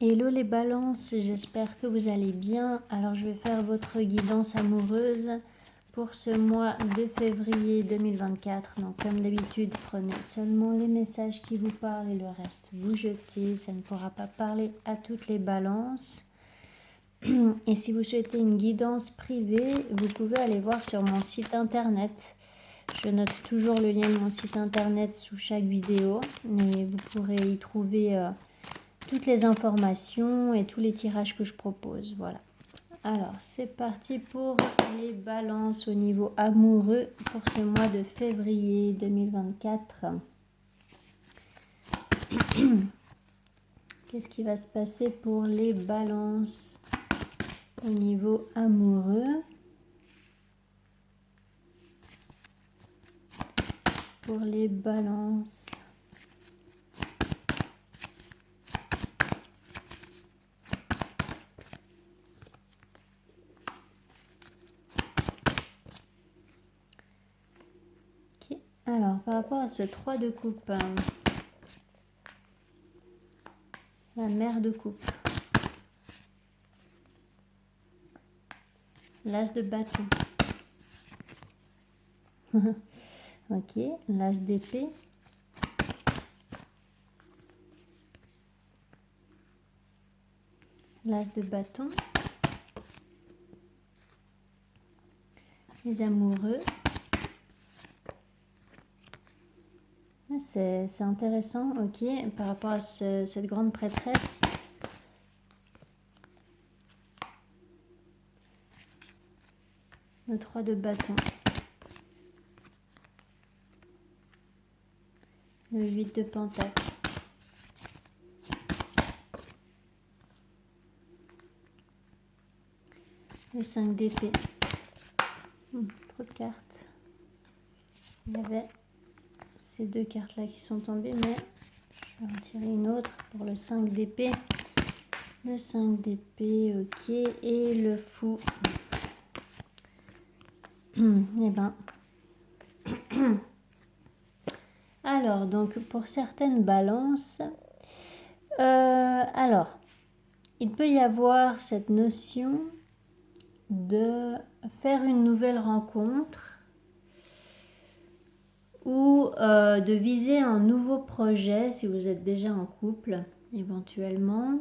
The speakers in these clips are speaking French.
Hello les balances, j'espère que vous allez bien. Alors je vais faire votre guidance amoureuse pour ce mois de février 2024. Donc comme d'habitude, prenez seulement les messages qui vous parlent et le reste vous jetez. Ça ne pourra pas parler à toutes les balances. Et si vous souhaitez une guidance privée, vous pouvez aller voir sur mon site internet. Je note toujours le lien de mon site internet sous chaque vidéo. Et vous pourrez y trouver toutes les informations et tous les tirages que je propose. Voilà. Alors, c'est parti pour les balances au niveau amoureux pour ce mois de février 2024. Qu'est-ce qui va se passer pour les balances au niveau amoureux? Pour les balances. Okay. Alors, par rapport à ce 3 de coupe, la mère de coupe, l'as de bâton, ok, l'as d'épée, l'as de bâton, les amoureux. C'est intéressant, ok, par rapport à cette grande prêtresse. Le 3 de bâton. Le 8 de pentacle. Le 5 d'épée. Trop de cartes. Il y avait ces deux cartes là qui sont tombées, mais je vais en tirer une autre pour le 5 d'épée. Le 5 d'épée, ok, et le fou. Eh ben. Alors, donc pour certaines balances, alors, il peut y avoir cette notion de faire une nouvelle rencontre ou de viser un nouveau projet si vous êtes déjà en couple éventuellement.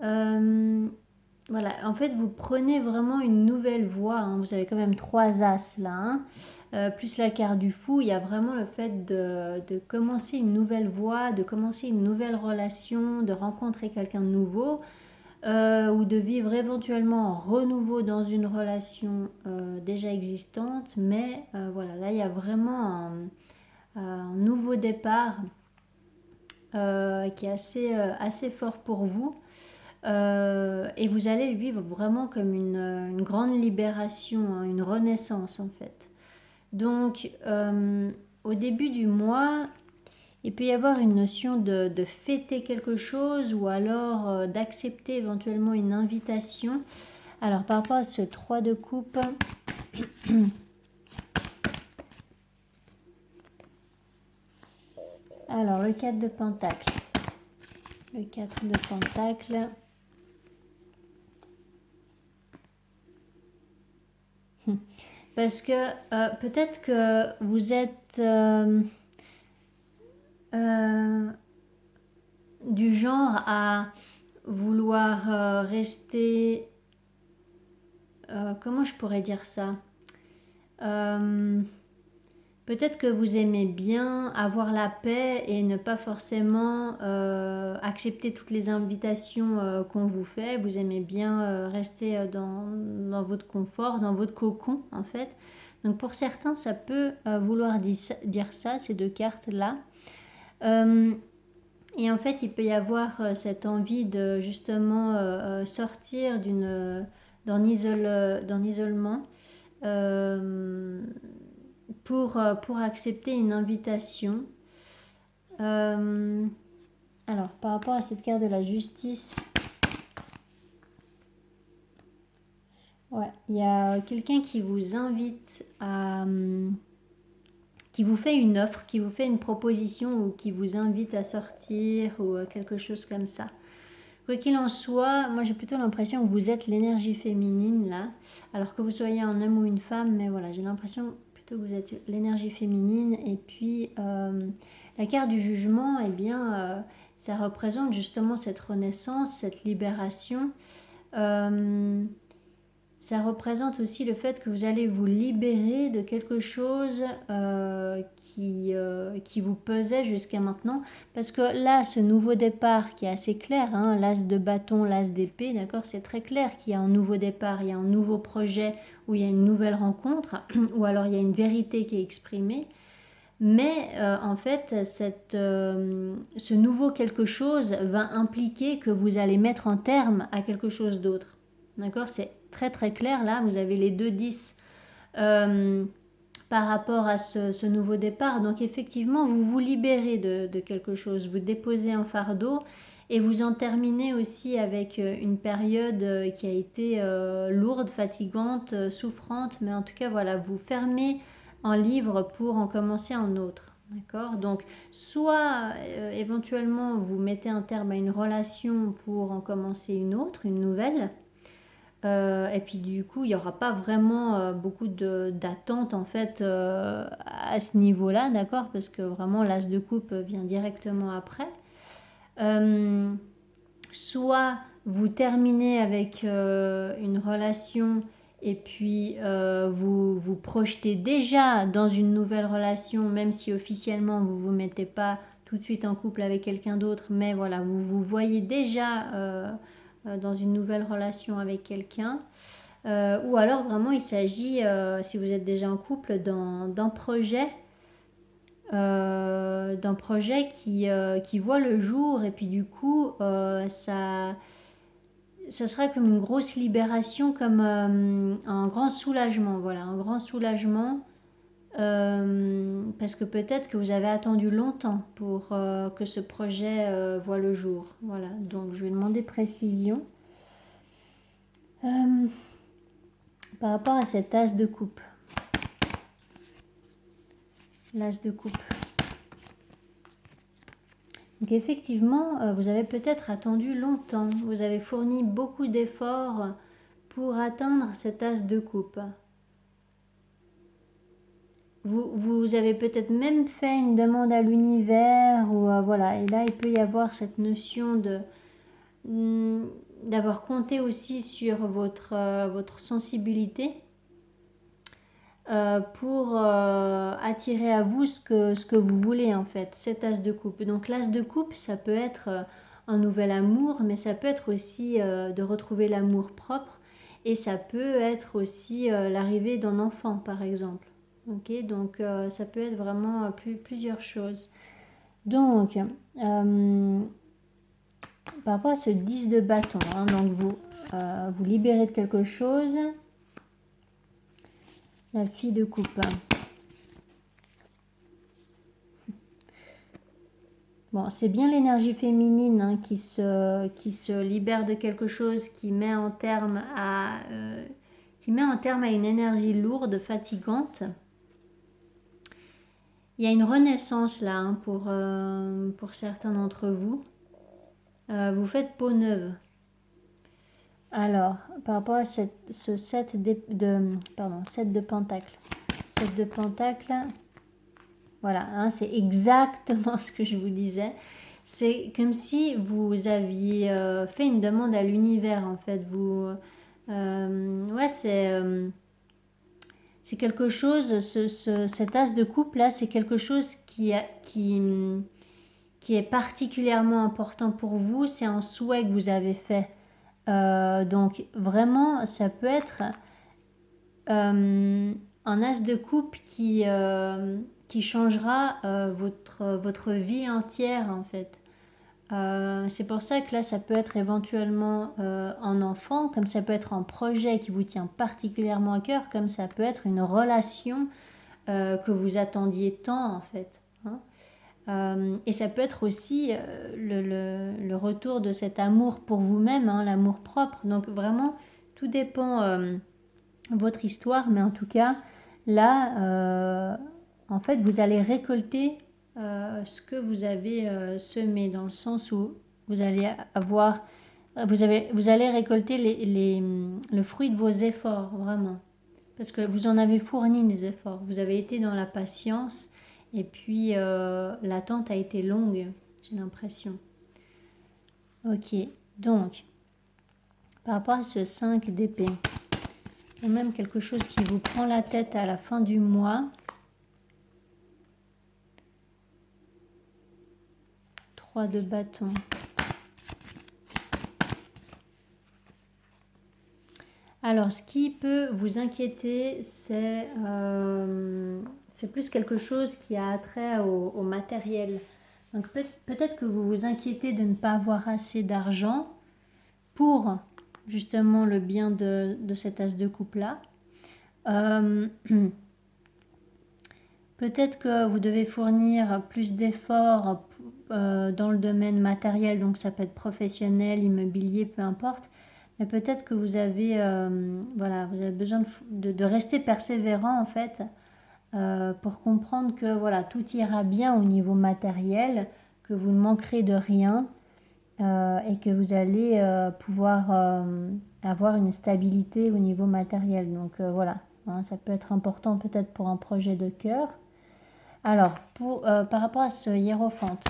Voilà, en fait vous prenez vraiment une nouvelle voie, hein. Vous avez quand même 3 as là, hein. Plus la carte du fou, il y a vraiment le fait de commencer une nouvelle voie, de commencer une nouvelle relation, de rencontrer quelqu'un de nouveau. Ou de vivre éventuellement un renouveau dans une relation déjà existante, mais voilà, là il y a vraiment un nouveau départ qui est assez fort pour vous, et vous allez le vivre vraiment comme une grande libération, hein, une renaissance en fait. Donc au début du mois, il peut y avoir une notion de fêter quelque chose ou alors d'accepter éventuellement une invitation. Alors par rapport à ce 3 de coupe, alors le 4 de pentacle. Le 4 de pentacle. Parce que peut-être que vous êtes du genre à vouloir rester... comment je pourrais dire ça? Peut-être que vous aimez bien avoir la paix et ne pas forcément accepter toutes les invitations qu'on vous fait. Vous aimez bien rester dans votre confort, dans votre cocon en fait. Donc pour certains, ça peut vouloir dire ça, ces deux cartes-là. Et en fait, il peut y avoir cette envie de justement sortir d'un isolement. Pour accepter une invitation. Alors, par rapport à cette carte de la justice, ouais, il y a quelqu'un qui vous invite à... qui vous fait une offre, qui vous fait une proposition ou qui vous invite à sortir ou quelque chose comme ça. Quoi qu'il en soit, moi j'ai plutôt l'impression que vous êtes l'énergie féminine là, alors que vous soyez un homme ou une femme, mais voilà, j'ai l'impression plutôt que vous êtes l'énergie féminine. Et puis la carte du jugement, eh bien, ça représente justement cette renaissance, cette libération. Euh, Ça représente aussi le fait que vous allez vous libérer de quelque chose qui vous pesait jusqu'à maintenant. Parce que là, ce nouveau départ qui est assez clair, hein, l'as de bâton, l'as d'épée, d'accord, c'est très clair qu'il y a un nouveau départ, il y a un nouveau projet où il y a une nouvelle rencontre, ou alors il y a une vérité qui est exprimée. Mais en fait, ce nouveau quelque chose va impliquer que vous allez mettre un terme à quelque chose d'autre. D'accord? C'est très très clair là, vous avez les 2 10 euh, par rapport à ce nouveau départ. Donc effectivement, vous vous libérez de quelque chose, vous déposez un fardeau et vous en terminez aussi avec une période qui a été lourde, fatigante, souffrante, mais en tout cas voilà, vous fermez un livre pour en commencer un autre. D'accord? Donc, soit éventuellement vous mettez un terme à une relation pour en commencer une autre, une nouvelle. Et puis du coup, il n'y aura pas vraiment beaucoup d'attente en fait à ce niveau-là, d'accord? Parce que vraiment l'as de coupe vient directement après. Euh, Soit vous terminez avec une relation et puis vous vous projetez déjà dans une nouvelle relation, même si officiellement vous ne vous mettez pas tout de suite en couple avec quelqu'un d'autre, mais voilà, vous vous voyez déjà dans une nouvelle relation avec quelqu'un. Ou alors vraiment il s'agit, si vous êtes déjà en couple, d'un projet qui voit le jour et puis du coup ça sera comme une grosse libération, comme un grand soulagement, voilà, un grand soulagement parce que peut-être que vous avez attendu longtemps pour que ce projet voit le jour. Voilà, donc je vais demander précision. Euh, Par rapport à cet as de coupe. L'as de coupe. Donc effectivement, vous avez peut-être attendu longtemps. Vous avez fourni beaucoup d'efforts pour atteindre cet as de coupe. Vous avez peut-être même fait une demande à l'univers ou voilà. Et là, il peut y avoir cette notion d'avoir compté aussi sur votre sensibilité pour attirer à vous ce que vous voulez en fait, cet as de coupe. Donc l'as de coupe, ça peut être un nouvel amour, mais ça peut être aussi de retrouver l'amour propre et ça peut être aussi l'arrivée d'un enfant par exemple. Ok, donc ça peut être vraiment plusieurs choses. Donc, par rapport à ce 10 de bâton, hein, donc vous libérez de quelque chose. La fille de coupe. Bon, c'est bien l'énergie féminine hein, qui se libère de quelque chose, qui met un terme à une énergie lourde, fatigante. Il y a une renaissance là hein, pour certains d'entre vous. Vous faites peau neuve. Alors, par rapport à ce 7 7 de pentacle. 7 de pentacle, voilà, hein, c'est exactement ce que je vous disais. C'est comme si vous aviez fait une demande à l'univers, en fait. Ouais, c'est quelque chose, cet as de coupe là, c'est quelque chose qui est particulièrement important pour vous. C'est un souhait que vous avez fait. Donc vraiment, ça peut être un as de coupe qui changera votre vie entière en fait. C'est pour ça que là, ça peut être éventuellement un enfant, comme ça peut être un projet qui vous tient particulièrement à cœur, comme ça peut être une relation que vous attendiez tant en fait. Hein. Et ça peut être aussi le retour de cet amour pour vous-même, hein, l'amour propre. Donc vraiment, tout dépend votre histoire, mais en tout cas, là, en fait, vous allez récolter ce que vous avez semé, dans le sens où vous allez avoir Vous allez récolter le fruit de vos efforts, vraiment. Parce que vous en avez fourni des efforts. Vous avez été dans la patience et puis l'attente a été longue, j'ai l'impression. Ok, donc, par rapport à ce 5 d'épée, il y a même quelque chose qui vous prend la tête à la fin du mois. 3 de bâton. Alors, ce qui peut vous inquiéter, c'est plus quelque chose qui a trait au matériel. Donc, peut-être que vous vous inquiétez de ne pas avoir assez d'argent pour justement le bien de cet as de coupe-là. Peut-être que vous devez fournir plus d'efforts dans le domaine matériel, donc ça peut être professionnel, immobilier, peu importe. Mais peut-être que vous avez, voilà, vous avez besoin de rester persévérant en fait pour comprendre que voilà, tout ira bien au niveau matériel, que vous ne manquerez de rien et que vous allez pouvoir avoir une stabilité au niveau matériel. Donc voilà, hein, ça peut être important peut-être pour un projet de cœur. Alors, par rapport à ce hiérophante,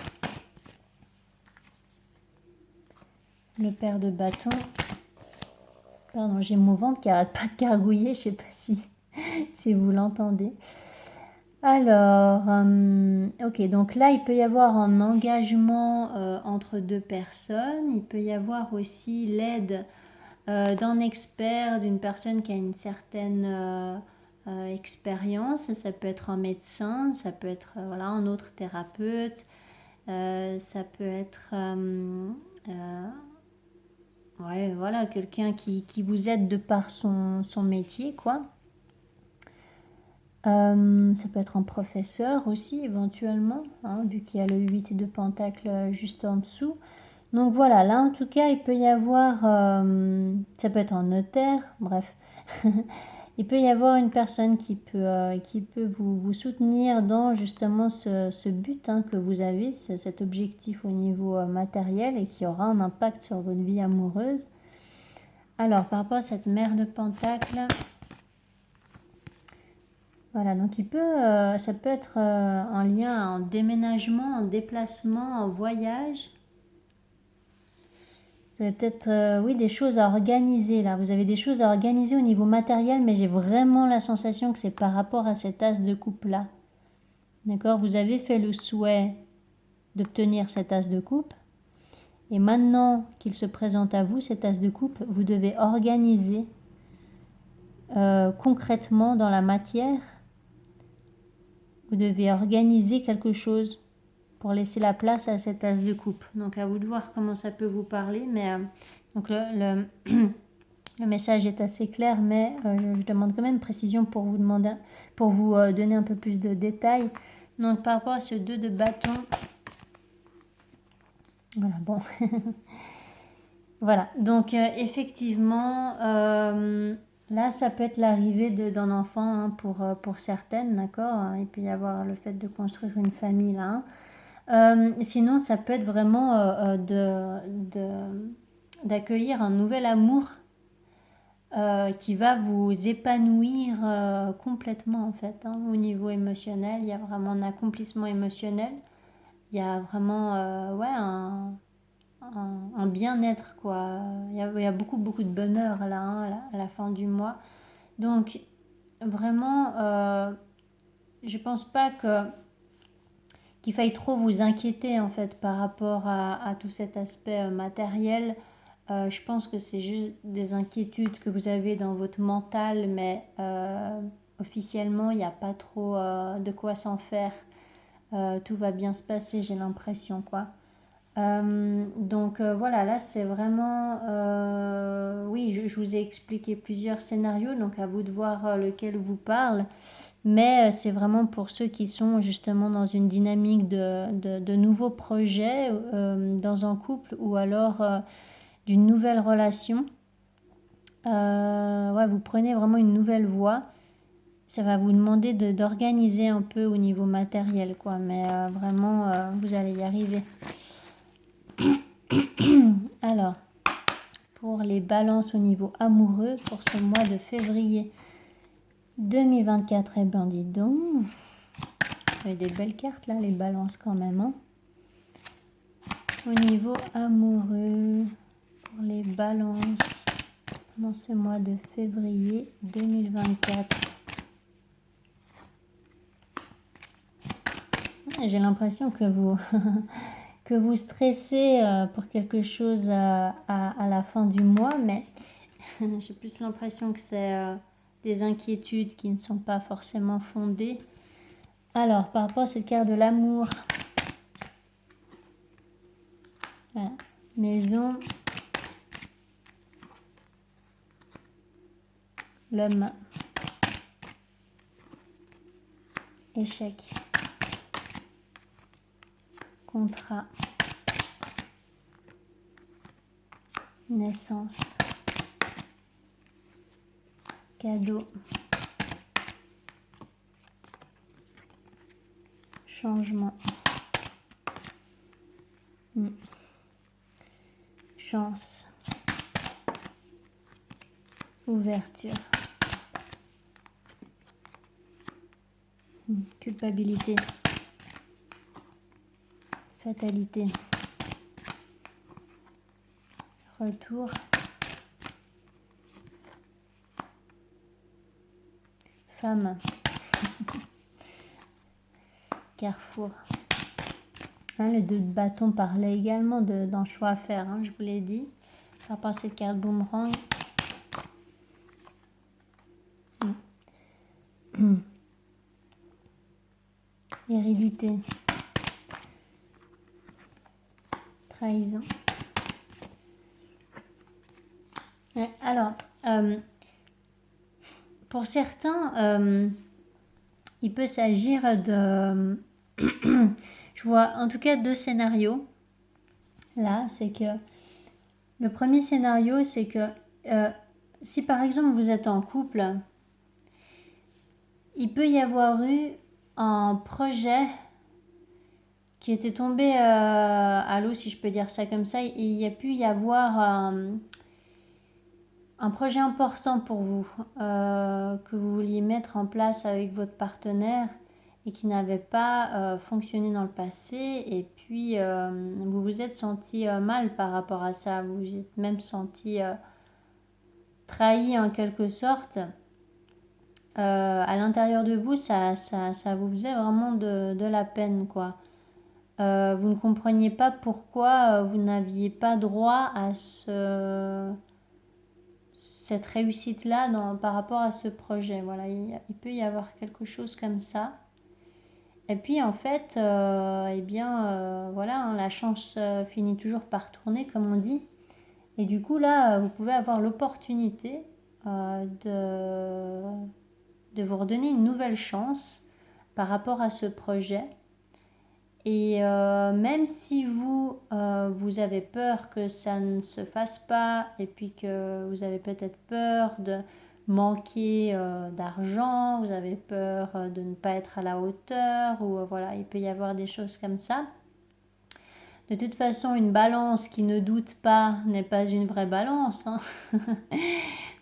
le père de bâton, pardon, j'ai mon ventre qui arrête pas de gargouiller, je sais pas si vous l'entendez. Alors, ok, donc là, il peut y avoir un engagement entre deux personnes. Il peut y avoir aussi l'aide d'un expert, d'une personne qui a une certaine expérience. Ça peut être un médecin, ça peut être voilà, un autre thérapeute, ça peut être ouais, voilà, quelqu'un qui vous aide de par son métier, quoi. Ça peut être un professeur aussi, éventuellement, hein, vu qu'il y a le 8 de pentacle juste en dessous. Donc voilà, là en tout cas, il peut y avoir, ça peut être un notaire, bref. Il peut y avoir une personne qui peut vous soutenir dans justement ce but hein, que vous avez, cet objectif au niveau matériel et qui aura un impact sur votre vie amoureuse. Alors, par rapport à cette mère de pentacle, voilà, donc ça peut être en lien, en déménagement, en déplacement, en voyage. Vous avez peut-être, oui, des choses à organiser là. Vous avez des choses à organiser au niveau matériel, mais j'ai vraiment la sensation que c'est par rapport à cet as de coupe là. D'accord? Vous avez fait le souhait d'obtenir cet as de coupe. Et maintenant qu'il se présente à vous, cet as de coupe, vous devez organiser concrètement dans la matière. Vous devez organiser quelque chose pour laisser la place à cet as de coupe. Donc à vous de voir comment ça peut vous parler. Mais donc le message est assez clair, mais je demande quand même précision pour vous demander, pour vous donner un peu plus de détails. Donc par rapport à ce 2 de bâton, voilà, bon. Voilà, donc effectivement, là, ça peut être l'arrivée d'un enfant hein, pour certaines, d'accord. Il peut y avoir le fait de construire une famille là. Sinon, ça peut être vraiment d'accueillir un nouvel amour qui va vous épanouir complètement en fait. Hein, au niveau émotionnel, il y a vraiment un accomplissement émotionnel. Il y a vraiment ouais, un bien-être quoi. Il y a beaucoup beaucoup de bonheur là hein, à la fin du mois. Donc vraiment, je pense pas qu'il faille trop vous inquiéter en fait par rapport à tout cet aspect matériel. Je pense que c'est juste des inquiétudes que vous avez dans votre mental, mais officiellement, il n'y a pas trop de quoi s'en faire. Tout va bien se passer, j'ai l'impression, quoi. Donc voilà, là c'est vraiment, oui, je vous ai expliqué plusieurs scénarios, donc à vous de voir lequel vous parle. Mais c'est vraiment pour ceux qui sont justement dans une dynamique de nouveaux projets dans un couple ou alors d'une nouvelle relation. Ouais, vous prenez vraiment une nouvelle voie. Ça va vous demander d'organiser un peu au niveau matériel, quoi. Mais vraiment, vous allez y arriver. Alors, pour les balances au niveau amoureux pour ce mois de février 2024. Eh ben dis donc, il y a des belles cartes là, les balances quand même. Hein. Au niveau amoureux, pour les balances dans ce mois de février 2024. J'ai l'impression que vous, que vous stressez pour quelque chose à la fin du mois, mais j'ai plus l'impression que c'est des inquiétudes qui ne sont pas forcément fondées. Alors, par rapport à cette carte de l'amour, voilà. Maison, l'homme, échec, contrat, naissance, cadeau, changement, chance, ouverture, culpabilité, fatalité, retour, femme, carrefour. Hein, le 2 de bâton parlait également d'un choix à faire, hein, je vous l'ai dit. Par rapport à cette carte boomerang. Hérédité. Trahison. Alors, pour certains, il peut s'agir de... je vois en tout cas 2 scénarios. Là, c'est que... Le premier scénario, c'est que si par exemple vous êtes en couple, il peut y avoir eu un projet qui était tombé à l'eau, si je peux dire ça comme ça. Il y a pu y avoir un projet important pour vous, que vous vouliez mettre en place avec votre partenaire et qui n'avait pas fonctionné dans le passé. Et puis, vous vous êtes senti mal par rapport à ça. Vous vous êtes même senti trahi en quelque sorte. À l'intérieur de vous, ça vous faisait vraiment de la peine, quoi. Vous ne compreniez pas pourquoi vous n'aviez pas droit à cette réussite-là par rapport à ce projet. Voilà, il peut y avoir quelque chose comme ça. Et puis en fait, voilà, hein, la chance finit toujours par tourner, comme on dit. Et du coup, là, vous pouvez avoir l'opportunité de vous redonner une nouvelle chance par rapport à ce projet. Et même si vous avez peur que ça ne se fasse pas et puis que vous avez peut-être peur de manquer d'argent, vous avez peur de ne pas être à la hauteur ou voilà, il peut y avoir des choses comme ça. De toute façon, une balance qui ne doute pas n'est pas une vraie balance. Hein.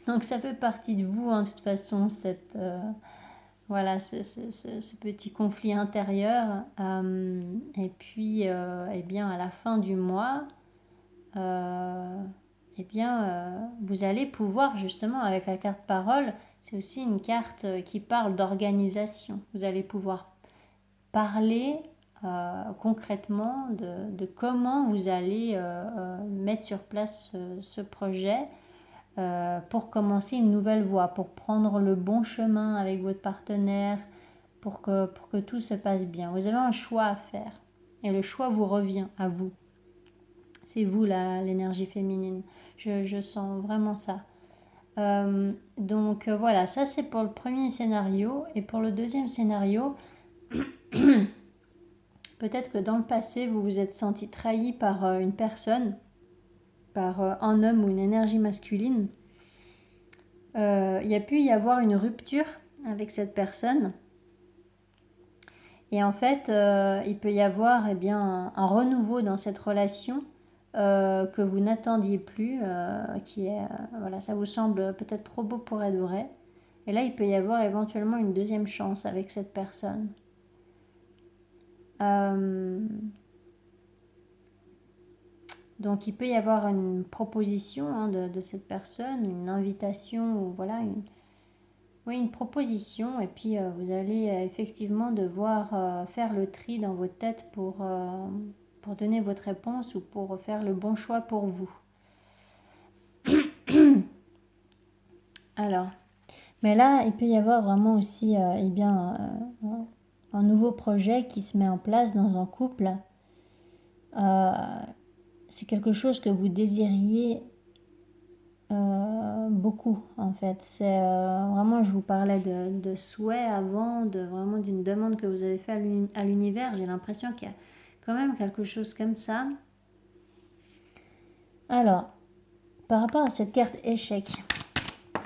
Donc ça fait partie de vous, hein, de toute façon, cette... Voilà, ce petit conflit intérieur. Et puis, eh bien, à la fin du mois, eh bien, vous allez pouvoir, justement, avec la carte parole, c'est aussi une carte qui parle d'organisation. Vous allez pouvoir parler concrètement de comment vous allez mettre sur place ce projet. Pour commencer une nouvelle voie, pour prendre le bon chemin avec votre partenaire, pour que tout se passe bien. Vous avez un choix à faire et le choix vous revient à vous. C'est vous l'énergie féminine. Je sens vraiment ça. Donc voilà, ça c'est pour le premier scénario. Et pour le deuxième scénario, peut-être que dans le passé, vous vous êtes senti trahi par une personne, par un homme ou une énergie masculine. Il y a pu y avoir une rupture avec cette personne. Et en fait, il peut y avoir un renouveau dans cette relation que vous n'attendiez plus, qui est, voilà, ça vous semble peut-être trop beau pour être vrai. Et là, il peut y avoir éventuellement une deuxième chance avec cette personne. Donc, il peut y avoir une proposition hein, de cette personne, une invitation, ou voilà, oui, une proposition. Et puis, vous allez effectivement devoir faire le tri dans votre tête pour donner votre réponse ou pour faire le bon choix pour vous. Alors, mais là, il peut y avoir vraiment aussi eh bien, un nouveau projet qui se met en place dans un couple. C'est quelque chose que vous désiriez beaucoup en fait. C'est vraiment, je vous parlais de souhait avant, vraiment d'une demande que vous avez fait à l'univers. J'ai l'impression qu'il y a quand même quelque chose comme ça. Alors, par rapport à cette carte échec,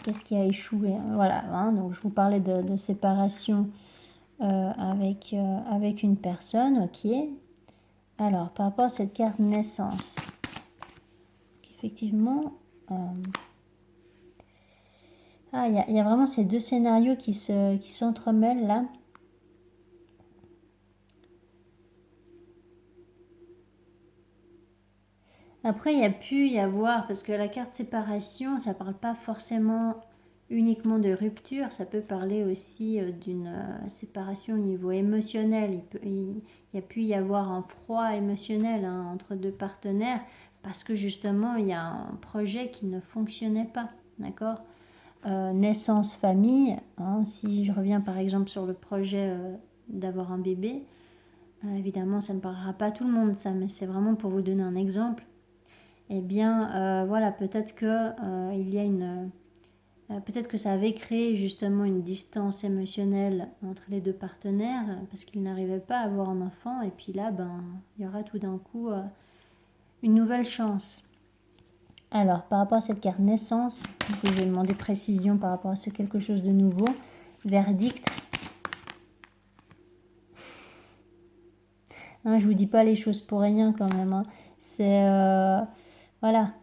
qu'est-ce qui a échoué? Voilà, hein, donc je vous parlais de séparation avec une personne, ok. Alors, par rapport à cette carte naissance, effectivement, il y a vraiment ces deux scénarios qui s'entremêlent là. Après, il y a pu y avoir, parce que la carte séparation, ça parle pas forcément uniquement de rupture, ça peut parler aussi d'une séparation au niveau émotionnel. Il y a pu y avoir un froid émotionnel hein, entre deux partenaires, parce que justement, il y a un projet qui ne fonctionnait pas, d'accord. Naissance, famille, hein, si je reviens par exemple sur le projet d'avoir un bébé, évidemment, ça ne parlera pas à tout le monde, ça, mais c'est vraiment pour vous donner un exemple. Eh bien, voilà, peut-être que il y a peut-être que ça avait créé justement une distance émotionnelle entre les deux partenaires parce qu'ils n'arrivaient pas à avoir un enfant. Et puis là, ben, il y aura tout d'un coup une nouvelle chance. Alors, par rapport à cette carte naissance, je vais demander précision par rapport à ce quelque chose de nouveau. Verdict. Hein, je vous dis pas les choses pour rien quand même. Hein. C'est voilà.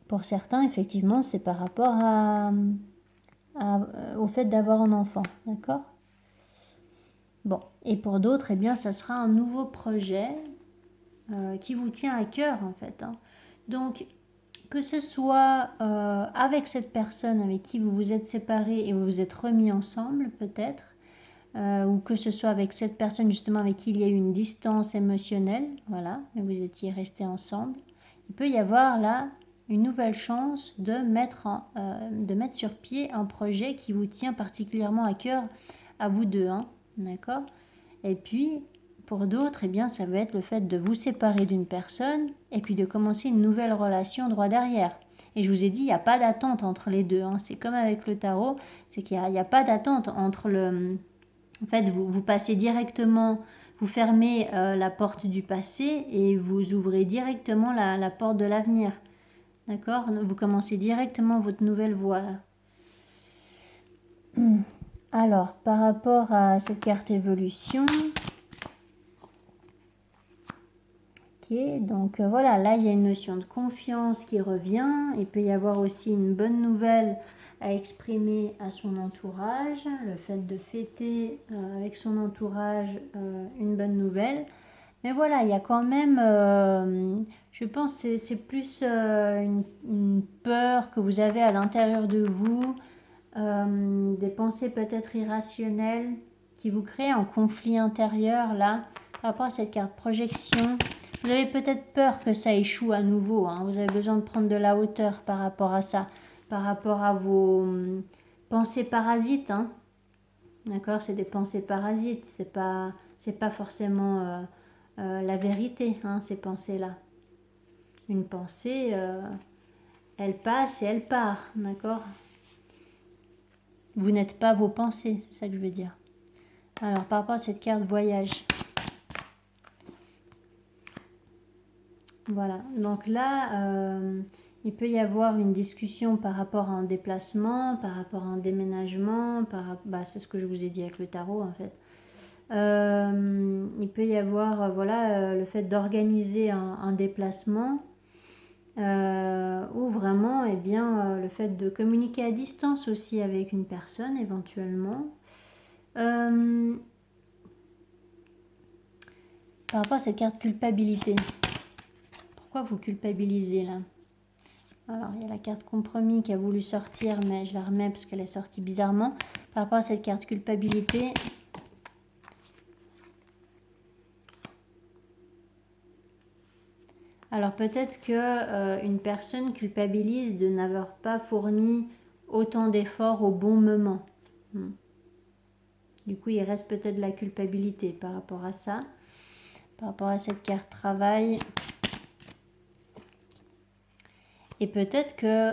Pour certains, effectivement, c'est par rapport au fait d'avoir un enfant, d'accord? Bon, et pour d'autres, eh bien, ça sera un nouveau projet qui vous tient à cœur, en fait. Hein. Donc, que ce soit avec cette personne avec qui vous vous êtes séparés et vous vous êtes remis ensemble, peut-être, ou que ce soit avec cette personne, justement, avec qui il y a eu une distance émotionnelle, voilà, mais vous étiez restés ensemble, il peut y avoir là une nouvelle chance de mettre sur pied un projet qui vous tient particulièrement à cœur à vous deux, hein, d'accord? Et puis, pour d'autres, eh bien, ça va être le fait de vous séparer d'une personne et puis de commencer une nouvelle relation droit derrière. Et je vous ai dit, il n'y a pas d'attente entre les deux. Hein. C'est comme avec le tarot, c'est qu'il n'y a pas d'attente entre le... En fait, vous passez directement, vous fermez la porte du passé et vous ouvrez directement la porte de l'avenir. D'accord? Vous commencez directement votre nouvelle voie. Là. Alors, par rapport à cette carte évolution, ok, donc voilà, là il y a une notion de confiance qui revient. Il peut y avoir aussi une bonne nouvelle à exprimer à son entourage, le fait de fêter avec son entourage une bonne nouvelle. Mais voilà, il y a quand même, je pense que c'est plus une peur que vous avez à l'intérieur de vous, des pensées peut-être irrationnelles qui vous créent un conflit intérieur là, par rapport à cette carte projection. Vous avez peut-être peur que ça échoue à nouveau, hein. Vous avez besoin de prendre de la hauteur par rapport à ça, par rapport à vos pensées parasites, hein. D'accord, c'est des pensées parasites, c'est pas forcément la vérité, hein, ces pensées-là. Une pensée, elle passe et elle part, d'accord? Vous n'êtes pas vos pensées, c'est ça que je veux dire. Alors, par rapport à cette carte voyage. Voilà, donc là, il peut y avoir une discussion par rapport à un déplacement, par rapport à un déménagement, c'est ce que je vous ai dit avec le tarot en fait. Il peut y avoir voilà, le fait d'organiser un déplacement ou vraiment le fait de communiquer à distance aussi avec une personne éventuellement. Par rapport à cette carte culpabilité, pourquoi vous culpabilisez là? Alors, il y a la carte compromis qui a voulu sortir, mais je la remets parce qu'elle est sortie bizarrement. Par rapport à cette carte culpabilité, alors peut-être que une personne culpabilise de n'avoir pas fourni autant d'efforts au bon moment. Du coup, il reste peut-être de la culpabilité par rapport à ça. Par rapport à cette carte travail. Et peut-être que,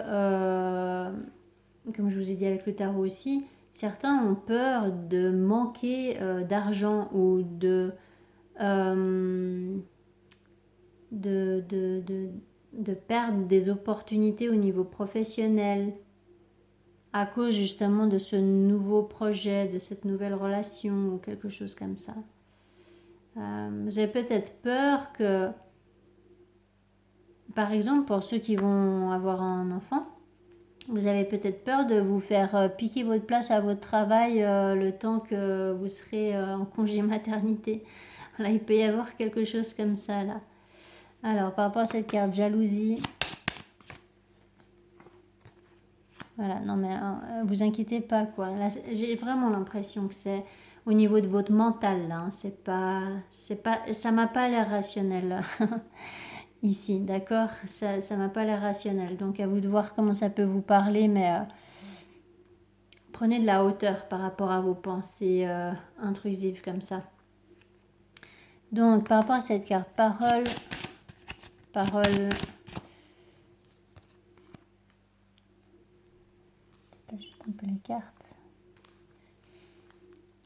comme je vous ai dit avec le tarot aussi, certains ont peur de manquer d'argent ou de perdre des opportunités au niveau professionnel à cause justement de ce nouveau projet, de cette nouvelle relation ou quelque chose comme ça. Vous avez peut-être peur que, par exemple, pour ceux qui vont avoir un enfant, vous avez peut-être peur de vous faire piquer votre place à votre travail le temps que vous serez en congé maternité. Voilà, il peut y avoir quelque chose comme ça là. Alors, par rapport à cette carte jalousie, voilà, non mais vous inquiétez pas quoi. Là, j'ai vraiment l'impression que c'est au niveau de votre mental là. Ça m'a pas l'air rationnel là. Ici, d'accord? Ça m'a pas l'air rationnel. Donc à vous de voir comment ça peut vous parler, mais prenez de la hauteur par rapport à vos pensées intrusives comme ça. Donc par rapport à cette carte parole, juste un peu les cartes.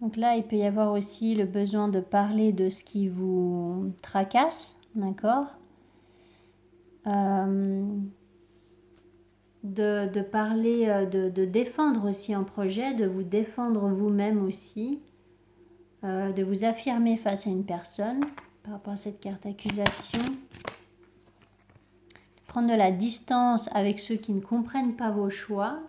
Donc là, il peut y avoir aussi le besoin de parler de ce qui vous tracasse, d'accord? De parler, de défendre aussi un projet, de vous défendre vous-même aussi, de vous affirmer face à une personne par rapport à cette carte accusation. Prendre de la distance avec ceux qui ne comprennent pas vos choix.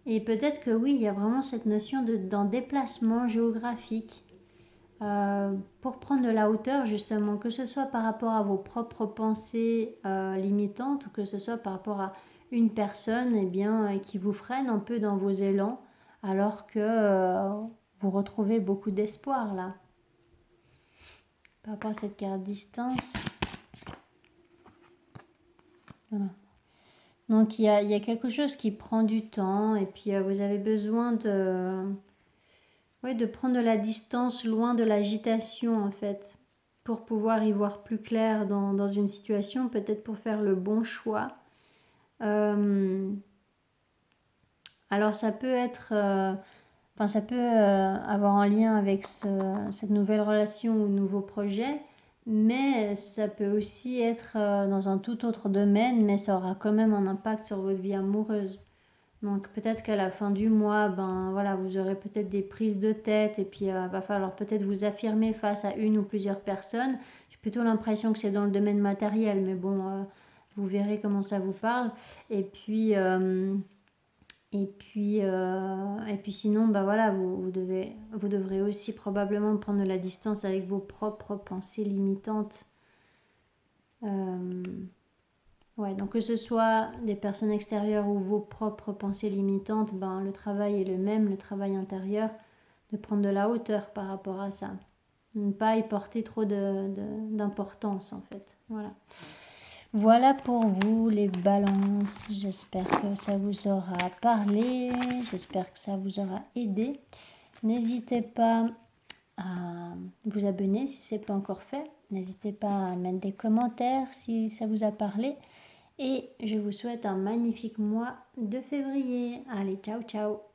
Et peut-être que oui, il y a vraiment cette notion d'un déplacement géographique pour prendre de la hauteur justement, que ce soit par rapport à vos propres pensées limitantes ou que ce soit par rapport à une personne qui vous freine un peu dans vos élans alors que vous retrouvez beaucoup d'espoir là. Par rapport à cette carte distance. Voilà. Donc il y a quelque chose qui prend du temps et puis vous avez besoin de prendre de la distance loin de l'agitation en fait pour pouvoir y voir plus clair dans une situation, peut-être pour faire le bon choix. Alors ça peut être, ça peut avoir un lien avec cette nouvelle relation ou nouveau projet, mais ça peut aussi être dans un tout autre domaine, mais ça aura quand même un impact sur votre vie amoureuse. Donc peut-être qu'à la fin du mois, vous aurez peut-être des prises de tête et puis va falloir peut-être vous affirmer face à une ou plusieurs personnes. J'ai plutôt l'impression que c'est dans le domaine matériel, mais bon, vous verrez comment ça vous parle. Et puis sinon, vous devrez aussi probablement prendre de la distance avec vos propres pensées limitantes. Donc que ce soit des personnes extérieures ou vos propres pensées limitantes, le travail est le même, le travail intérieur, de prendre de la hauteur par rapport à ça. Ne pas y porter trop d'importance en fait. Voilà pour vous les balances. J'espère que ça vous aura parlé, j'espère que ça vous aura aidé. N'hésitez pas à vous abonner si ce n'est pas encore fait. N'hésitez pas à mettre des commentaires si ça vous a parlé. Et je vous souhaite un magnifique mois de février. Allez, ciao, ciao!